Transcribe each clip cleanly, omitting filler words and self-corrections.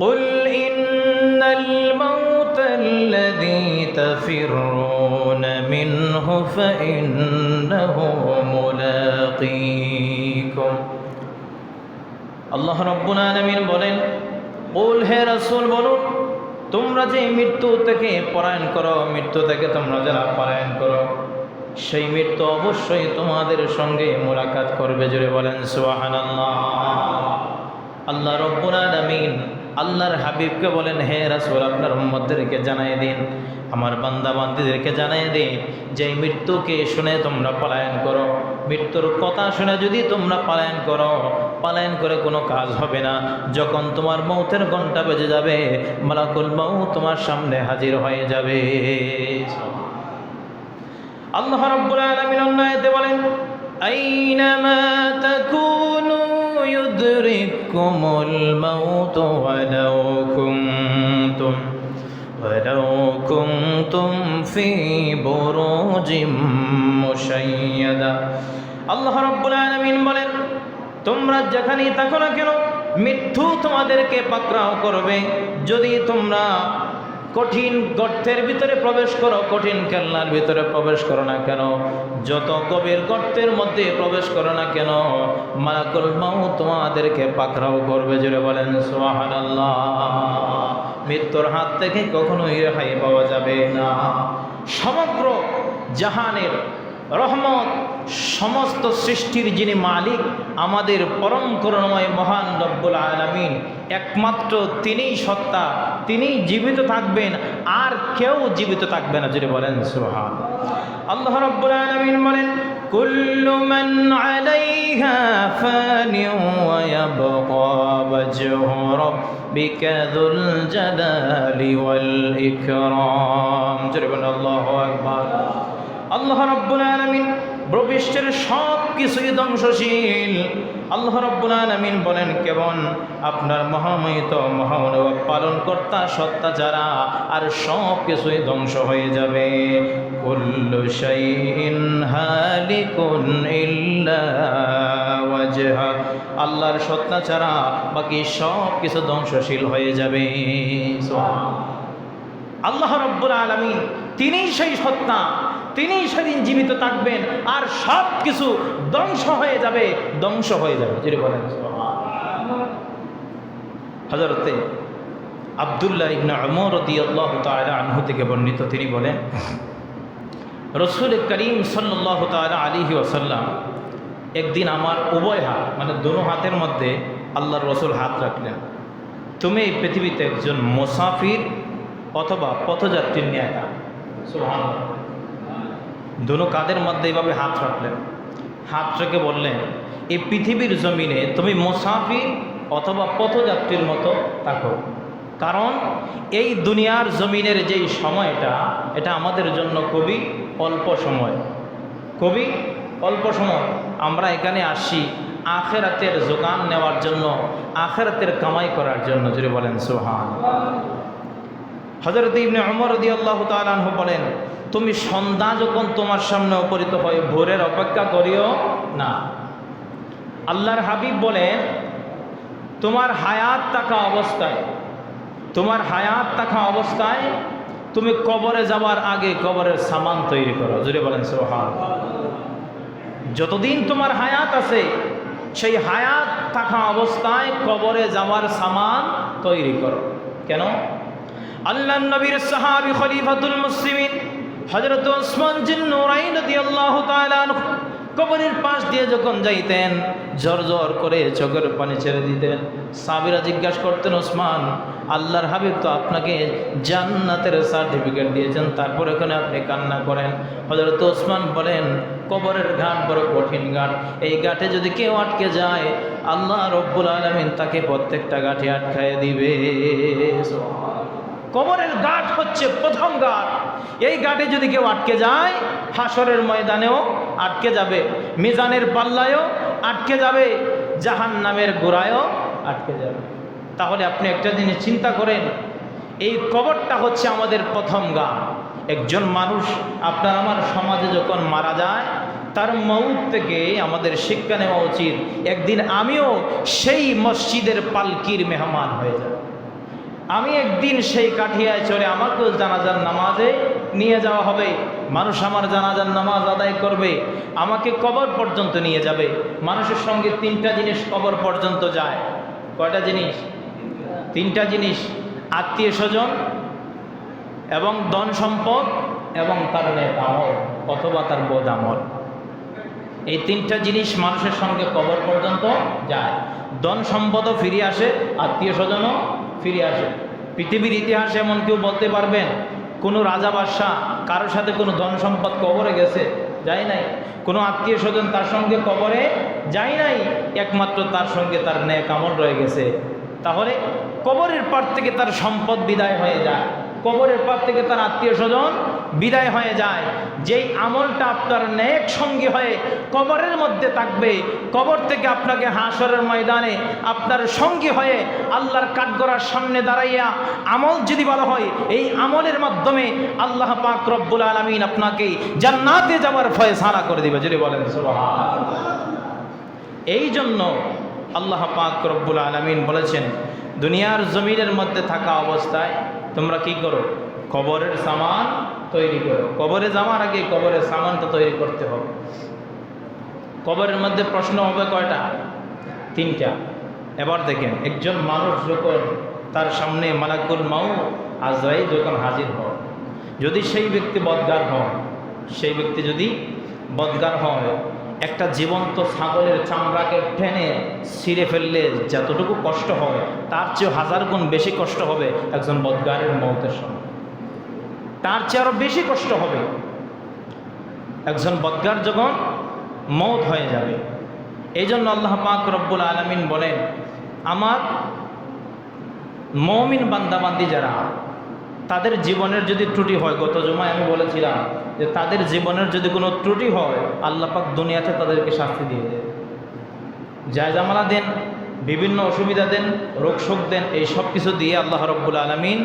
قل إن الموت الذي تفرون منه فإنه ملاقيكم আল্লাহ রাব্বুল আলামিন বলেন, কুল হে রাসূল বলুন, তোমরা যে মৃত্যু থেকে পলায়ন করো, মৃত্যু থেকে তোমরা যারা পলায়ন করো, সেই মৃত্যু অবশ্যই তোমাদের সঙ্গে মোলাকাত করবে। জোরে বলেন সুবহানাল্লাহ। আল্লাহ রাব্বুল আলামিন আল্লাহর হাবিবকে বলেন, হে রাসূল আপনার উম্মতদেরকে জানাই দিন, আমার বান্দা বান্দীদেরকে জানাই দিন যে মৃত্যুকে শুনে তোমরা পলায়ন করো। মৃত্যুর কথা শুনে যদি তোমরা পলায়ন করো, পলায়ন করে কোনো কাজ হবে না। যখন তোমার মৌতের ঘণ্টা বেজে যাবে, মালাকুল মউত তোমার সামনে হাজির হয়ে যাবে। আল্লাহ রাব্বুল আলামিন অন্য আয়াতে বলেন, আইনামা তাকুনু ইউদরিকুমুল মাউত ওয়ালাউ কুনতুম ফি বুরুজিম মুশাইয়াদা। আল্লাহ রাব্বুল আলামিন বলেন, তোমরা যেখানেই থাকো না কেন, মৃত্যু তোমাদেরকে পাকড়াও করবে। যদি তোমরা কঠিন গর্তের ভিতরে প্রবেশ করো, কঠিন কেল্লার ভিতরে প্রবেশ করো না কেন, যত গভীর গর্তের মধ্যে প্রবেশ করো না কেন, মালাকুল মউত তোমাদেরকে পাকড়াও করবে। জোরে বলেন সুবহানাল্লাহ। মৃত্যুর হাত থেকে কখনোই রেহাই পাওয়া যাবে না। সমগ্র জাহানের রহমত, সমস্ত সৃষ্টির যিনি মালিক, আমাদের পরম করুণাময় মহান রব্বুল আলামিন, একমাত্র তিনিই সত্তা, তিনিই জীবিত থাকবেন, আর কেউ জীবিত থাকবে না। যদি বলেন সুবহান। আল্লাহ রব্বুল আলামিন বলেন, কুল্লু মান আলাইহা ফানিউ ওয়া ইয়াবকা ওয়াজহু রাব্বিকা যুল জালালি ওয়াল ইকরাম। যদি বলেন আল্লাহু আকবার। আল্লাহ রাব্বুল আলামিন ভবিষ্যের সব কিছুই ধ্বংসশীল। আল্লাহ রাব্বুল আলামিন বলেন, কেবল আপনার মহামহিত মহামানব পালনকর্তা সত্তা যারা, আর সব কিছুই ধ্বংস হয়ে যাবে। কুল্লু শাইইন হালিকুন ইল্লা ওয়াজহা। আল্লাহর সত্তা ছাড়া বাকি সব কিছু ধ্বংসশীল হয়ে যাবে। আল্লাহ রাব্বুল আলামিন তিনিই সেই সত্তা, তিনিই সেদিন জীবিত থাকবেন, আর সব কিছু ধ্বংস হয়ে যাবে, ধ্বংস হয়ে যাবে। যদি বলেন হযরতে আব্দুল্লাহ ইবনে উমর রাদিয়াল্লাহু তাআলা আনহু থেকে বর্ণিত, তিনি বলেন, রাসূল করিম সাল্লাল্লাহু তাআলা আলাইহি ওয়াসাল্লাম একদিন আমার উভয় হাত, মানে দুনো হাতের মধ্যে আল্লাহর রাসূল হাত রাখলেন। তুমি এই পৃথিবীতে একজন মুসাফির অথবা পথযাত্রীর ন্যায়। সুবহানাল্লাহ। দুনো কাঁধের মধ্যে এইভাবে হাত রাখলেন, হাত রেখে বললেন, এই পৃথিবীর জমিনে তুমি মুসাফির অথবা পথযাত্রীর মতো থাকো। কারণ এই দুনিয়ার জমিনের যেই সময়টা, এটা আমাদের জন্য খুবই অল্প সময়, খুবই অল্প সময়। আমরা এখানে আসি আখিরাতের যোগান নেওয়ার জন্য, আখিরাতের কামাই করার জন্য। যদি বলেন সুবহানাল্লাহ। হযরত ইবনে উমর রাদিয়াল্লাহু তাআলা আনহু বলেন, তুমি সন্ধ্যা যখন তোমার সামনে উপনীত হয়, ভোরের অপেক্ষা করিও না। আল্লাহর হাবিব বলেন, তোমার হায়াত থাকা অবস্থায়, তোমার হায়াত থাকা অবস্থায় তুমি কবরে যাওয়ার আগে কবরের সামান তৈরি করো। জোরে বলেন সুবহানাল্লাহ। যতদিন তোমার হায়াত আছে, সেই হায়াত থাকা অবস্থায় কবরে যাওয়ার সামান তৈরি করো। কেন? আল্লাহর নবীর সাহাবী খলিফাতুল মুসলিমিন হযরত ওসমান জিন নুরাইন রাদিয়াল্লাহু তাআলা আনহু কবরের পাশ দিয়ে যখন যাইতেন, ঝর ঝর করে চোখের পানি ছেড়ে দিতেন। সাহাবীরা জিজ্ঞাসা করতেন, ওসমান, আল্লাহর হাবিব তো আপনাকে জান্নাতের সার্টিফিকেট দিয়েছেন, তারপর এখানে আপনি কান্না করেন। হযরত ওসমান বলেন, কবরের ঘাট বড় কঠিন ঘাট, এই ঘাটে যদি কেউ আটকে যায়, আল্লাহ রব্বুল আলামিন তাকে প্রত্যেকটা ঘাটে আটকায় দিবে। কবরের ঘাট হচ্ছে প্রথম ঘাট। এই ঘাটে যদি কেউ আটকে যায়, হাসরের ময়দানেও আটকে যাবে, মিজানের পাল্লায়ও আটকে যাবে, জাহান্নামের গোড়ায়ও আটকে যাবে। তাহলে আপনি একটা জিনিস চিন্তা করেন, এই কবরটা হচ্ছে আমাদের প্রথম ঘাট। একজন মানুষ আপনার আমার সমাজে যখন মারা যায়, তার মউত থেকে আমাদের শিক্ষা নেওয়া উচিত, একদিন আমিও সেই মসজিদের পালকির মেহমান হয়ে যাব। আমি একদিন সেই কাঠিয়ায় চড়ে আমাকেও জানাজার নামাজে নিয়ে যাওয়া হবে, মানুষ আমার জানাজার নামাজ আদায় করবে, আমাকে কবর পর্যন্ত নিয়ে যাবে। মানুষের সঙ্গে তিনটা জিনিস কবর পর্যন্ত যায়। কয়টা জিনিস? তিনটা জিনিস, আত্মীয় স্বজন এবং ধন সম্পদ এবং তার নেক আমল অথবা তার বদ আমল। এই তিনটা জিনিস মানুষের সঙ্গে কবর পর্যন্ত যায়। ধন সম্পদও ফিরে আসে, আত্মীয় স্বজনও ফিরে আসে। পৃথিবীর ইতিহাসে এমন কেউ বলতে পারবেন কোনো রাজা বাদশাহ কারোর সাথে কোনো ধন সম্পদ কবরে গেছে? যায় নাই। কোনো আত্মীয় স্বজন তার সঙ্গে কবরে যায় নাই, একমাত্র তার সঙ্গে তার নেক আমল রয়ে গেছে। তাহলে কবরের পার থেকে তার সম্পদ বিদায় হয়ে যায়, কবরের পার থেকে তার আত্মীয় স্বজন বিদায় হয়ে যায়। যেই আমলটা আপনার নেক সঙ্গী হয়ে কবরের মধ্যে থাকবে, কবর থেকে আপনাকে হাসরের ময়দানে আপনার সঙ্গী হয়ে আল্লাহর কাঠগড়ার সামনে দাঁড়াইয়া আমল যদি বলা হয়, এই আমলের মাধ্যমে আল্লাহ পাক রব্বুল আলামিন আপনাকে জান্নাতে যাওয়ার ফয়সালা করে দিবে। যদি বলেন সুবহানাল্লাহ। এই জন্য আল্লাহ পাক রব্বুল আলামিন বলেছেন, দুনিয়ার জমিনের মধ্যে থাকা অবস্থায় তোমরা কি করো? কবরের সামান তৈরি করো। কবরে যাওয়ার আগে কবরের সামানটা তৈরি করতে হবে। কবরের মধ্যে প্রশ্ন হবে কয়টা? তিনটা। এবার দেখেন, একজন মানুষ যখন তার সামনে মালাকুল মাউত আজরাইল যখন হাজির হয়, যদি সেই ব্যক্তি বদগার হয়, সেই ব্যক্তি যদি বদগার হয়, একটা জীবন্ত ছাগলের চামড়াকে টেনে ছিঁড়ে ফেললে যতটুকু কষ্ট হবে তার চেয়ে 1000 গুণ বেশি কষ্ট হবে একজন বদগারের মৌতের সময়। তার চেয়ে আরো বেশি কষ্ট হবে একজন বদগার যখন মৌত হয়ে যাবে। এই জন্য আল্লাহ পাক রব্বুল আলামিন বলেন, আমার মুমিন বান্দাবান্দি যারা, তাদের জীবনের যদি ত্রুটি হয়, গত জুমায় আমি বলেছিলাম যে তাদের জীবনের যদি কোনো ত্রুটি হয়, আল্লাহ পাক দুনিয়াতে তাদেরকে শাস্তি দিয়ে দেন, জায়জামালা দেন, বিভিন্ন অসুবিধা দেন, রোগ শোক দেন। এই সব কিছু দিয়ে আল্লাহ রব্বুল আলামিন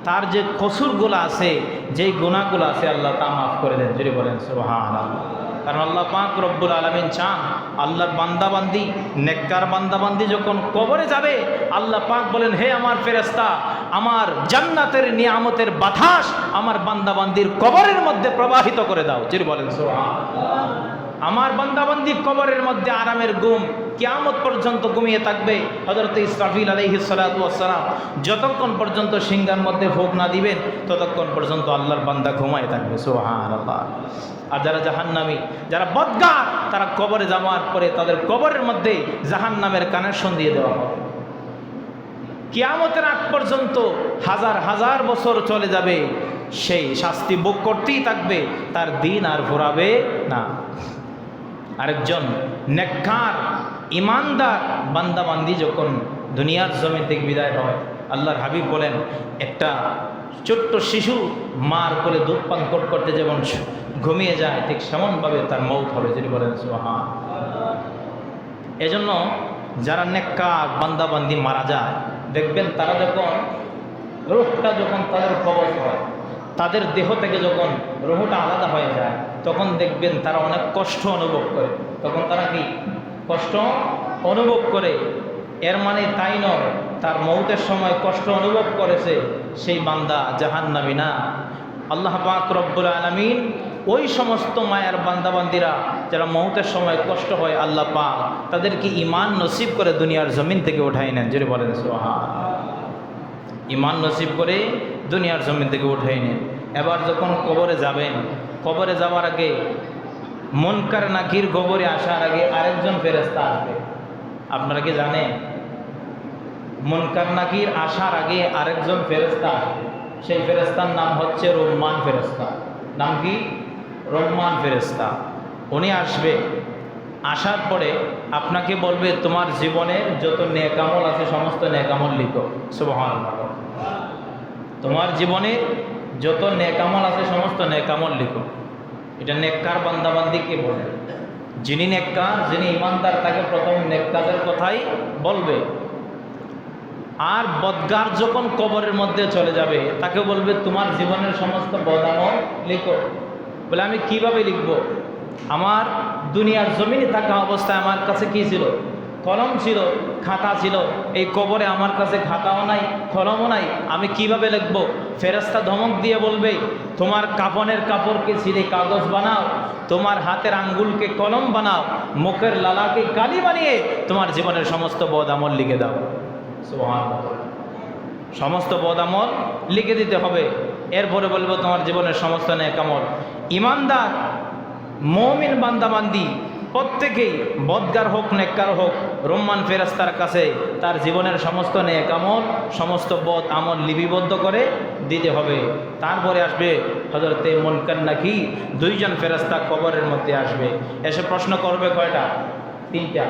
তার যে কসুরগুলো আছে, যেই গুনাহগুলো আছে, আল্লাহ তা মাফ করে দেন। যদি বলেন সুবহানাল্লাহ। কারণ আল্লাহ পাক রব্বুল আলামিন চান আল্লাহর বান্দাবান্দি, নেককার বান্দাবান্দি যখন কবরে যাবে, আল্লাহ পাক বলেন, হে আমার ফেরেশতা, আমার জান্নাতের নিয়ামতের বাতাস আমার বান্দাবান্দির কবরের মধ্যে প্রবাহিত করে দাও। যদি বলেন সুবহানাল্লাহ। আমার বান্দাবান্দি কবরের মধ্যে আরামের ঘুম কিয়ামত পর্যন্ত ঘুমিয়ে থাকবে। হযরত ইসরাফিল আলাইহিস সালাতু ওয়াস সালাম যতক্ষণ পর্যন্ত সিংহার মধ্যে ফুঁক না দিবেন, ততক্ষণ পর্যন্ত আল্লাহর বান্দা ঘুমায় থাকবে। সুবহানাল্লাহ। আর যারা জাহান্নামী, যারা বদগার, তারা কবরে যাওয়ার পরে তাদের কবরের মধ্যে জাহান্নামের কানেকশন দিয়ে দেওয়া হবে। কিয়ামতের আগ পর্যন্ত 1000 বছর চলে যাবে, সেই শাস্তি ভোগ করতেই থাকবে, তার দিন আর ফুরাবে না। আরেকজন নেককার ইমানদার বান্দাবান্দি যখন দুনিয়ার জমিন থেকে বিদায় হয়, আল্লাহর হাবিব বলেন, একটা ছোট্ট শিশু মার কোলে দুধ পান করতে যেমন ঘুমিয়ে যায়, ঠিক সেমনভাবে তার মৌত হবে। যদি বলেন সুবহান। এজন্য যারা নেককার বান্দাবান্দি মারা যায়, দেখবেন তারা যখন রূহটা যখন তাদের কবজ হয়, তাদের দেহ থেকে যখন রূহটা আলাদা হয়ে যায়, তখন দেখবেন তারা অনেক কষ্ট অনুভব করে। তখন তারা কি কষ্ট অনুভব করে? এর মানে তাই নয় তার মৌতের সময় কষ্ট অনুভব করেছে সেই বান্দা জাহান্নামী না। আল্লাহ পাক রব্বুল আলামিন ওই সমস্ত মায়ার বান্দাবান্দিরা যারা মৌতের সময় কষ্ট হয়, আল্লাহ পাক তাদেরকে ঈমান নসিব করে দুনিয়ার জমিন থেকে উঠাই নেন। যদি বলেন সুবহানাল্লাহ। ঈমান নসিব করে দুনিয়ার জমিন থেকে উঠাই নেন। এবার যখন কবরে যাবেন, কবরে যাওয়ার আগে মুনকার নাকির কবরে আসার আগে আরেকজন ফেরেশতা আসবে। আপনারা কি জানেন? মুনকার নাকির আসার আগে আরেকজন ফেরেশতা আসবে। সেই ফেরেশতার নাম হচ্ছে রহমান ফেরেশতা। নাম কি? রহমান ফেরেশতা। উনি আসবে, আসার পরে আপনাকে বলবে, তোমার জীবনের যত নেক আমল আছে সমস্ত নেক আমল লিখো। সুবহানাল্লাহ। তোমার জীবনের যত নেক আমল আছে সমস্ত নেক আমল লিখো। এটা নেককার বান্দাবান্দিকে বলে। যিনি নেককার, যিনি ইমানদার, তাকে প্রথম নেক কাজের কথাই বলবে। আর বদগার যখন কবরের মধ্যে চলে যাবে, তাকে বলবে, তোমার জীবনের সমস্ত বদ আমল লিখো। বলে, আমি কিভাবে লিখব? আমার দুনিয়ার জমিনে থাকা অবস্থায় আমার কাছে কি ছিল? কলম ছিল, খাতা ছিল, এই কবরে আমার কাছে খাতাও নাই, কলমও নাই, আমি কিভাবে লিখব? ফেরেশতা ধমক দিয়ে বলবে, তোমার কাফনের কাপড়কে ছিঁড়ে কাগজ বানাও, তোমার হাতের আঙ্গুলকে কলম বানাও, মুখের লালাকে কালি বানিয়ে তোমার জীবনের সমস্ত বদ আমল লিখে দাও। সুবহানাল্লাহ। সমস্ত বদ আমল লিখে দিতে হবে। এরপরে বলবো তোমার জীবনের সমস্ত নেক আমল। ইমানদার মুমিন বান্দাবান্দি প্রত্যেকেই বদগার হোক নেককার হোক রহমান ফেরেশতার কাছে তার জীবনের সমস্ত নেক আমল, সমস্ত বদ আমল লিপিবদ্ধ করে দিতে হবে। তারপরে আসবে হযরতে মুনকার নাকির, দুইজন ফেরেশতা কবরের মধ্যে আসবে, এসে প্রশ্ন করবে কয়টা? তিনটা।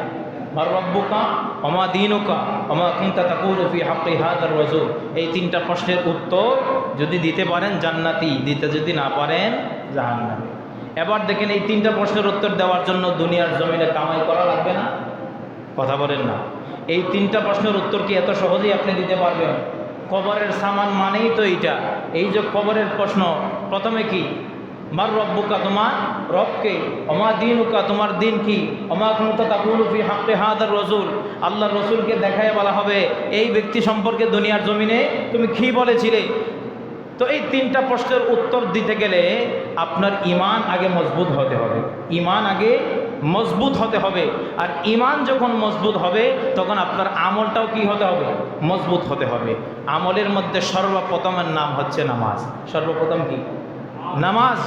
মান রব্বুকা ওমা দীনুকা ওমা কুনতা তাকুলু ফি হাক্কি হাযার রাজুল। এই তিনটা প্রশ্নের উত্তর যদি দিতে পারেন জান্নাতি, দিতে যদি না পারেন জাহান্নামী। এবার দেখেন, এই তিনটা প্রশ্নের উত্তর দেওয়ার জন্য দুনিয়ার জমিনে কামাই করা লাগবে না? কথা বলেন না। এই তিনটা প্রশ্নের উত্তর কি এত সহজেই আপনি দিতে পারবেন? কবরের সামান মানেই তো এইটা। এই যে কবরের প্রশ্ন, প্রথমে কি? মান রব্বুকা, তোমার রবকে, ওমা দীনুকা, তোমার দিন কি, ওমা কুনতা তাকুলু ফি হাক্কি হাযার রাজুল, আল্লাহর রসুলকে দেখায় বলা হবে এই ব্যক্তি সম্পর্কে দুনিয়ার জমিনে তুমি কি বলেছিলে। তো এই তিনটা প্রশ্নের উত্তর দিতে গেলে আপনার ঈমান আগে মজবুত হতে হবে। ঈমান আগে মজবুত হতে হবে। আর ঈমান যখন মজবুত হবে তখন আপনার আমলটাও কি হতে হবে? মজবুত হতে হবে। আমলের মধ্যে সর্বপ্রথমের নাম হচ্ছে নামাজ। সর্বপ্রথম কি? নামাজ।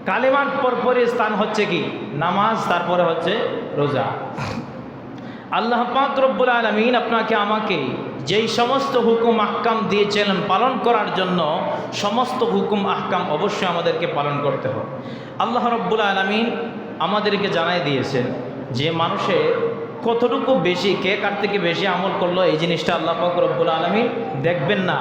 কালেমার পরপরই স্থান হচ্ছে কি? নামাজ, তারপরে হচ্ছে রোজা। আল্লাহ পাক রব্বুল আলামিন আপনাকে আমাকে যেই সমস্ত হুকুম আহকাম দিয়েছিলেন পালন করার জন্য, সমস্ত হুকুম আহকাম অবশ্যই আমাদেরকে পালন করতে হবে। আল্লাহ রব্বুল আলামিন আমাদেরকে জানাই দিয়েছেন যে মানুষের কতটুকু বেশি, কে কার থেকে বেশি আমল করলো, এই জিনিসটা আল্লাহ পাক রব্বুল আলামিন দেখবেন না।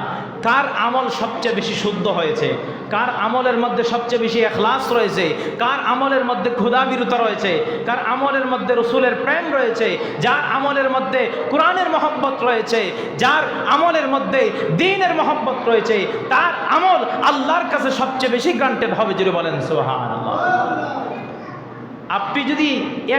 কার আমল সবচেয়ে বেশি শুদ্ধ হয়েছে, কার আমলের মধ্যে সবচেয়ে বেশি ইখলাস রয়েছে, কার আমলের মধ্যে ক্ষুধাবিরতা রয়েছে, কার আমলের মধ্যে রসুলের প্রেম রয়েছে, যার আমলের মধ্যে কোরআনের মহব্বত রয়েছে, যার আমলের মধ্যে দ্বীনের মহব্বত রয়েছে, তার আমল আল্লাহর কাছে সবচেয়ে বেশি গ্রান্টেড হবে। যদি বলেন সুবহানাল্লাহ। আপনি যদি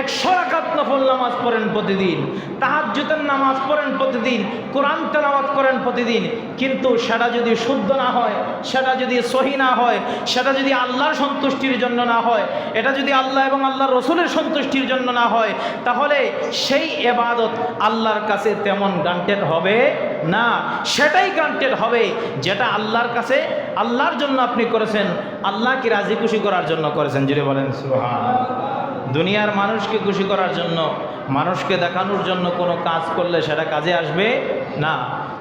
100 রাকাত নফল নামাজ পড়েন প্রতিদিন, তাহাজ্জুদের নামাজ পড়েন প্রতিদিন, কোরআন তেলাওয়াত করেন প্রতিদিন, কিন্তু সেটা যদি শুদ্ধ না হয়, সেটা যদি সহি না হয়, সেটা যদি আল্লাহর সন্তুষ্টির জন্য না হয়, এটা যদি আল্লাহ এবং আল্লাহর রসুলের সন্তুষ্টির জন্য না হয়, তাহলে সেই ইবাদত আল্লাহর কাছে তেমন গ্রান্টেড হবে না। সেটাই গ্রান্টেড হবে যেটা আল্লাহর কাছে, আল্লাহর জন্য আপনি করেছেন, আল্লাহকে রাজি খুশি করার জন্য করেছেন। যদি বলেন সুবহানাল্লাহ। দুনিয়ার মানুষকে খুশি করার জন্য, মানুষকে দেখানোর জন্য কোনো কাজ করলে সেটা কাজে আসবে না।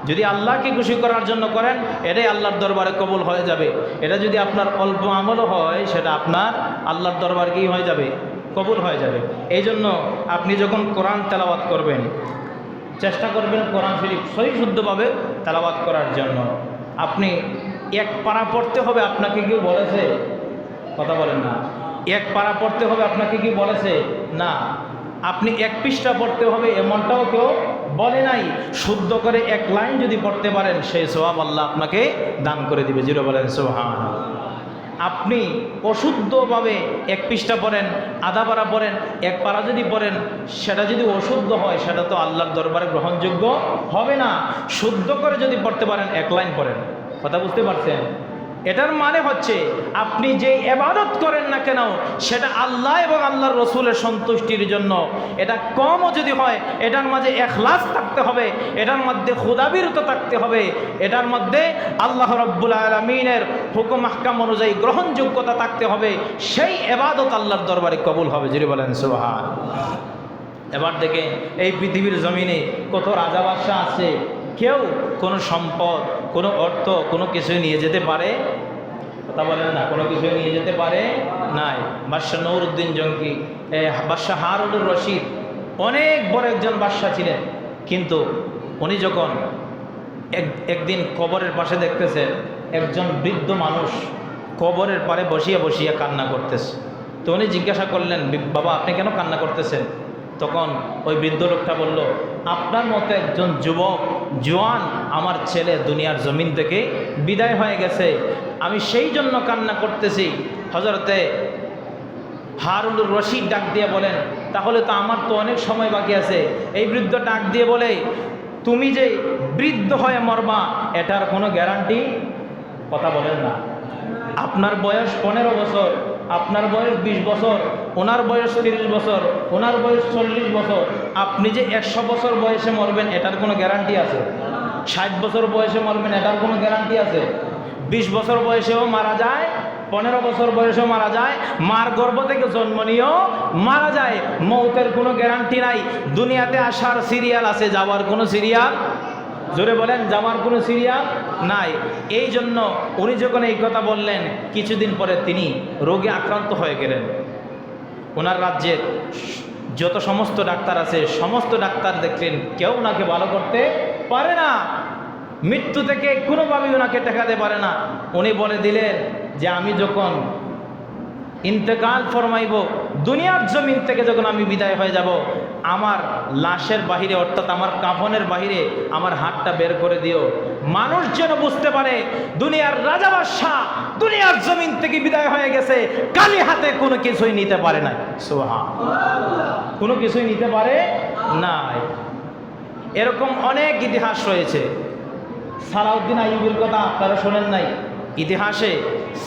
যদি আল্লাহকে খুশি করার জন্য করেন, এটাই আল্লাহর দরবারে কবুল হয়ে যাবে। এটা যদি আপনার অল্প আমলও হয়, সেটা আপনার আল্লাহর দরবারে কি হয়ে যাবে? কবুল হয়ে যাবে। এই জন্য আপনি যখন কোরআন তেলাওয়াত করবেন, চেষ্টা করবেন কোরআন শরীফ সহি শুদ্ধভাবে তেলাওয়াত করার জন্য। আপনি এক পারা পড়তে হবে, আপনাকে কেউ বলেছে? কথা বলেন না। এক পারা পড়তে হবে, আপনাকে কি বলেছে? না। আপনি এক পৃষ্ঠা পড়তে হবে এমনটাও কেউ বলে নাই। শুদ্ধ করে এক লাইন যদি পড়তে পারেন, সেই সওয়াব আল্লাহ আপনাকে দান করে দিবে। জিরো বলেন সুবহানাল্লাহ। আপনি অশুদ্ধভাবে এক পৃষ্ঠা পড়েন, আধা পারা পড়েন, এক পারা যদি পড়েন, সেটা যদি অশুদ্ধ হয়, সেটা তো আল্লাহর দরবারে গ্রহণযোগ্য হবে না। শুদ্ধ করে যদি পড়তে পারেন, এক লাইন পড়েন। কথা বুঝতে পারছেন? এটার মানে হচ্ছে আপনি যে ইবাদত করেন না কেন, সেটা আল্লাহ এবং আল্লাহর রসুলের সন্তুষ্টির জন্য। এটা কমও যদি হয়, এটার মাঝে ইখলাস থাকতে হবে, এটার মধ্যে ক্ষুধাবিরত থাকতে হবে, এটার মধ্যে আল্লাহ রাব্বুল আলামিনের হুকুম আহকাম অনুযায়ী গ্রহণযোগ্যতা থাকতে হবে। সেই ইবাদত আল্লাহর দরবারে কবুল হবে। যদি বলেন সুবহানাল্লাহ। এবার দেখে এই পৃথিবীর জমিনে কত রাজা বাদশাহ আছে, কেউ কোনো সম্পদ, কোনো অর্থ, কোনো কিছুই নিয়ে যেতে পারে? কথা বলেন না। কোনো কিছুই নিয়ে যেতে পারে নাই। বাদশাহ নূরউদ্দিন জঙ্গি, বাদশাহ হারুনুর রশিদ অনেক বড় একজন বাদশাহ ছিলেন, কিন্তু উনি যখন একদিন কবরের পাশে দেখতেছেন একজন বৃদ্ধ মানুষ কবরের পারে বসিয়া বসিয়া কান্না করতেছে, তো উনি জিজ্ঞাসা করলেন, বাবা আপনি কেন কান্না করতেছেন? তখন ওই বৃদ্ধ লোকটা বলল, আপনার মতো একজন যুবক জওয়ান আমার ছেলে দুনিয়ার জমিন থেকে বিদায় হয়ে গেছে, আমি সেই জন্য কান্না করতেছি। হযরতে হারুনুর রশিদ ডাক দিয়ে বলেন, তাহলে তো আমার তো অনেক সময় বাকি আছে। এই বৃদ্ধ ডাক দিয়ে বলে, তুমি যে বৃদ্ধ হয়ে মরবা এটার কোনো গ্যারান্টি? কথা বলেন না। আপনার বয়স 15 বছর, আপনার বয়স 20 বছর, ওনার বয়স 30 বছর, ওনার বয়স 40 বছর, আপনি যে 100 বছর বয়সে মরবেন এটার কোনো গ্যারান্টি আছে? 60 বছর বয়সে মরবেন এটার কোনো গ্যারান্টি আছে? 20 বছর বয়সেও মারা যায়, 15 বছর বয়সেও মারা যায়, মার গর্ভ থেকে জন্ম নিয়েও মারা যায়। মৌতের কোনো গ্যারান্টি নাই। দুনিয়াতে আসার সিরিয়াল আছে, যাওয়ার কোনো সিরিয়াল, জোরে বলেন, যাওয়ার কোনো সিরিয়াল নাই। এই জন্য উনি যখন এই কথা বললেন, কিছুদিন পরে তিনি রোগে আক্রান্ত হয়ে গেলেন। ওনার রাজ্যের যত সমস্ত ডাক্তার আছে সমস্ত ডাক্তার দেখলেন কেউ ওনাকে ভালো করতে পারে না, মৃত্যু থেকে কোনোভাবেই ওনাকে ঠেকাতে পারে না। উনি বলে দিলেন যে আমি যখন ইন্তেকাল ফরমাইব, দুনিয়ার জমিন থেকে যখন আমি বিদায় হয়ে যাব, আমার লাশের বাহিরে অর্থাৎ আমার কাফনের বাহিরে আমার হাতটা বের করে দিও, মানুষ যেন বুঝতে পারে দুনিয়ার রাজা বাদশাহ দুনিয়ার জমিন থেকে বিদায় হয়ে গেছে, খালি হাতে কোনো কিছুই নিতে পারে না। সুবহানাল্লাহ, কোনো কিছুই নিতে পারে নাই। এরকম অনেক ইতিহাস রয়েছে। সালাউদ্দিন আইয়ুবের কথা আপনারা শোনেন নাই? ইতিহাসে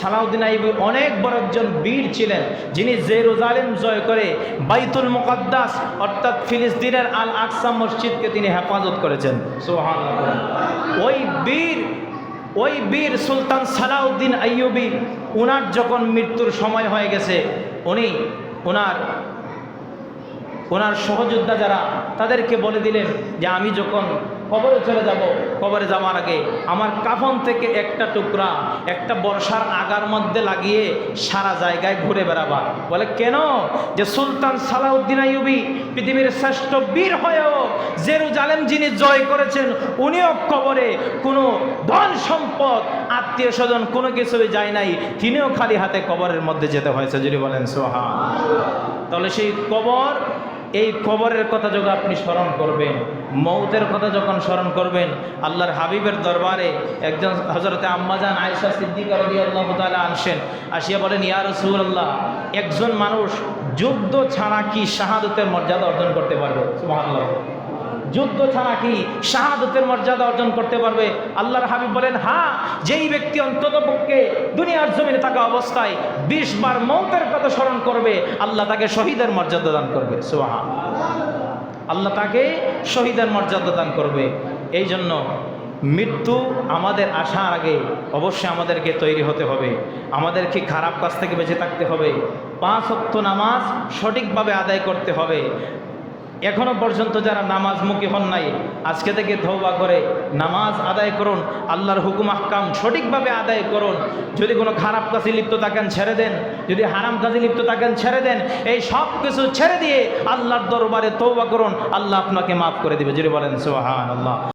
সালাউদ্দিন আইয়ুবী অনেক বড় একজন বীর ছিলেন, যিনি জেরুজালেম জয় করে বাইতুল মুকাদ্দাস অর্থাৎ ফিলিস্তিনের আল আকসা মসজিদকে তিনি হেফাজত করেছেন। সুবহানাল্লাহ। ওই বীর সুলতান সালাউদ্দিন আইয়ুবী, উনার যখন মৃত্যুর সময় হয়ে গেছে, উনি ওনার সহযোদ্ধা যারা তাদেরকে বলে দিলেন যে আমি যখন কবরে চলে যাব, কবরে যাওয়ার আগে আমার কাফন থেকে একটা টুকরা একটা বর্ষার আগার মধ্যে লাগিয়ে সারা জায়গায় ঘুরে বেড়াবা। বলে কেন? যে সুলতান সালাউদ্দিন আইয়ুবী পৃথিবীর শ্রেষ্ঠ বীর হয়েও জেরুজালেম যিনি জয় করেছেন, উনিও কবরে কোনো ধন সম্পদ আত্মীয় স্বজন কোনো কিছুই যায় নাই, তিনিও খালি হাতে কবরের মধ্যে যেতে হয়েছে। যদি বলেন সুবহানাল্লাহ। তাহলে সেই কবর, এই কবরের কথা যখন আপনি স্মরণ করবেন, মৌতের কথা যখন স্মরণ করবেন, আল্লাহর হাবিবের দরবারে একজন হযরতে আম্মাজান আয়েশা সিদ্দিকা রাদিয়াল্লাহু তাআলা আসেন, আসিয়া বলেন, ইয়া রাসূলুল্লাহ, একজন মানুষ যুদ্ধ ছাড়া কি শাহাদাতের মর্যাদা অর্জন করতে পারবে? সুবহানাল্লাহ। যুদ্ধ ছাড়া কি শাহাদাতের মর্যাদা অর্জন করতে পারবে? আল্লাহর হাবিব বলেন, হ্যাঁ, যেই ব্যক্তি অন্ততপক্ষে দুনিয়ার জমিনে থাকা অবস্থায় 20 বার মৌতের কথা স্মরণ করবে, আল্লাহ তাকে শহীদের মর্যাদা দান করবে। সুবহানাল্লাহ। আল্লাহ তাকে শহীদের মর্যাদা দান করবে। এই জন্য মৃত্যু আমাদের আসার আগে অবশ্যই আমাদেরকে তৈরি হতে হবে, আমাদেরকে খারাপ কাজ থেকে বেঁচে থাকতে হবে, 5 ওয়াক্ত নামাজ সঠিকভাবে আদায় করতে হবে। এখনো পর্যন্ত যারা নামাজমুখী হন নাই, আজকে থেকে তওবা করে নামাজ আদায় করুন, আল্লাহর হুকুম আহকাম সঠিকভাবে আদায় করুন। যদি কোনো খারাপ কাজে লিপ্ত থাকেন ছেড়ে দেন, যদি হারাম কাজে লিপ্ত থাকেন ছেড়ে দেন। এই সব কিছু ছেড়ে দিয়ে আল্লাহর দরবারে তওবা করুন, আল্লাহ আপনাকে মাফ করে দিবে। যদি বলেন সুবহানাল্লাহ।